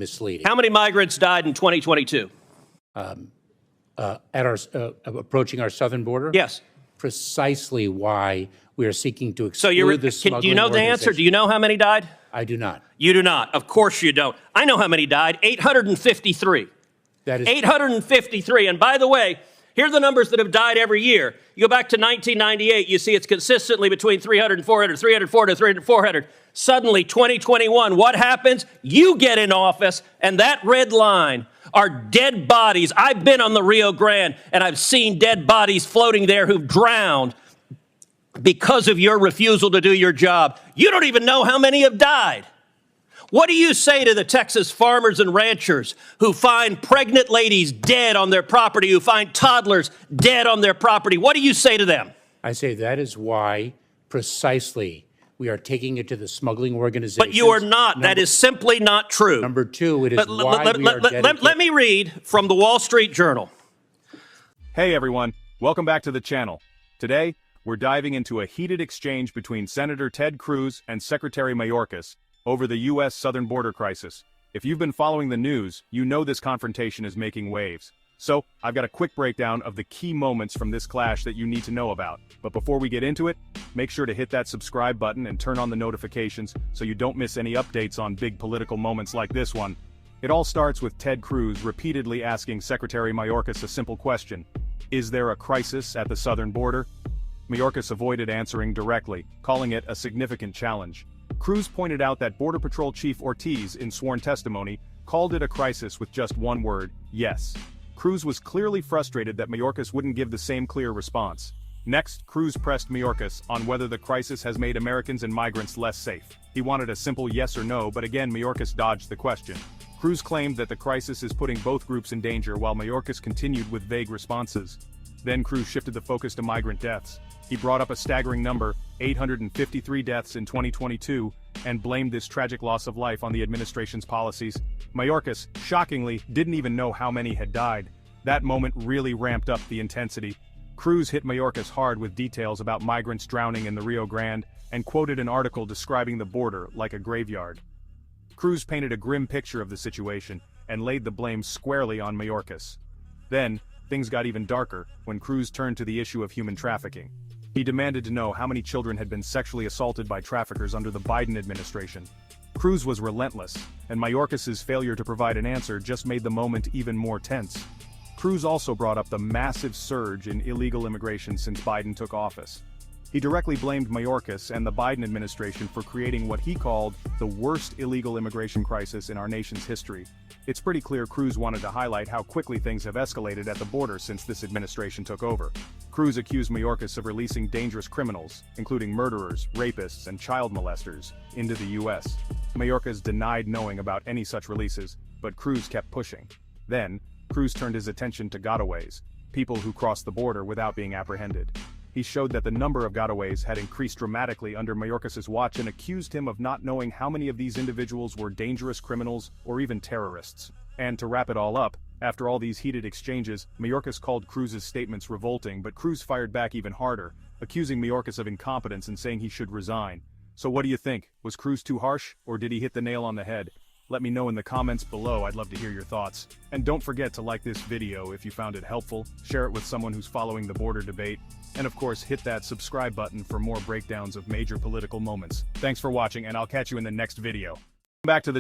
misleading. How many migrants died in 2022? At our approaching our southern border? Yes. Precisely why we are seeking to So exclude the smuggling do you know the answer? Do you know how many died? I do not. You do not. Of course you don't. I know how many died. 853. That is 853. And by the way, here are the numbers that have died every year. You go back to 1998, you see it's consistently between 300 and 400, 300, 400, 300, 400. Suddenly, 2021, what happens? You get in office, and that red line are dead bodies. I've been on the Rio Grande, and I've seen dead bodies floating there who've drowned because of your refusal to do your job. You don't even know how many have died. What do you say to the Texas farmers and ranchers who find pregnant ladies dead on their property, who find toddlers dead on their property? What do you say to them? I say that is why precisely we are taking it to the smuggling organizations. But you are not. That is simply not true. Number two, it is why we are dedicated. Let me read from the Wall Street Journal. Hey everyone, welcome back to the channel. Today, we're diving into a heated exchange between Senator Ted Cruz and Secretary Mayorkas over the U.S. southern border crisis. If you've been following the news, you know this confrontation is making waves. So, I've got a quick breakdown of the key moments from this clash that you need to know about. But before we get into it, make sure to hit that subscribe button and turn on the notifications so you don't miss any updates on big political moments like this one. It all starts with Ted Cruz repeatedly asking Secretary Mayorkas a simple question: is there a crisis at the southern border? Mayorkas avoided answering directly, calling it a significant challenge. Cruz pointed out that Border Patrol Chief Ortiz, in sworn testimony, called it a crisis with just one word: yes. Cruz was clearly frustrated that Mayorkas wouldn't give the same clear response. Next, Cruz pressed Mayorkas on whether the crisis has made Americans and migrants less safe. He wanted a simple yes or no, but again Mayorkas dodged the question. Cruz claimed that the crisis is putting both groups in danger, while Mayorkas continued with vague responses. Then Cruz shifted the focus to migrant deaths. He brought up a staggering number, 853 deaths in 2022, and blamed this tragic loss of life on the administration's policies. Mayorkas, shockingly, didn't even know how many had died. That moment really ramped up the intensity. Cruz hit Mayorkas hard with details about migrants drowning in the Rio Grande, and quoted an article describing the border like a graveyard. Cruz painted a grim picture of the situation, and laid the blame squarely on Mayorkas. Then, things got even darker when Cruz turned to the issue of human trafficking. He demanded to know how many children had been sexually assaulted by traffickers under the Biden administration. Cruz was relentless, and Mayorkas' failure to provide an answer just made the moment even more tense. Cruz also brought up the massive surge in illegal immigration since Biden took office. He directly blamed Mayorkas and the Biden administration for creating what he called the worst illegal immigration crisis in our nation's history. It's pretty clear Cruz wanted to highlight how quickly things have escalated at the border since this administration took over. Cruz accused Mayorkas of releasing dangerous criminals, including murderers, rapists, and child molesters, into the U.S. Mayorkas denied knowing about any such releases, but Cruz kept pushing. Then, Cruz turned his attention to gotaways, people who crossed the border without being apprehended. He showed that the number of gotaways had increased dramatically under Mayorkas' watch and accused him of not knowing how many of these individuals were dangerous criminals or even terrorists. And to wrap it all up, after all these heated exchanges, Mayorkas called Cruz's statements revolting, but Cruz fired back even harder, accusing Mayorkas of incompetence and saying he should resign. So what do you think? Was Cruz too harsh, or did he hit the nail on the head? Let me know in the comments below. I'd love to hear your thoughts. And don't forget to like this video if you found it helpful, share it with someone who's following the border debate, and of course hit that subscribe button for more breakdowns of major political moments. Thanks for watching, and I'll catch you in the next video. Back to the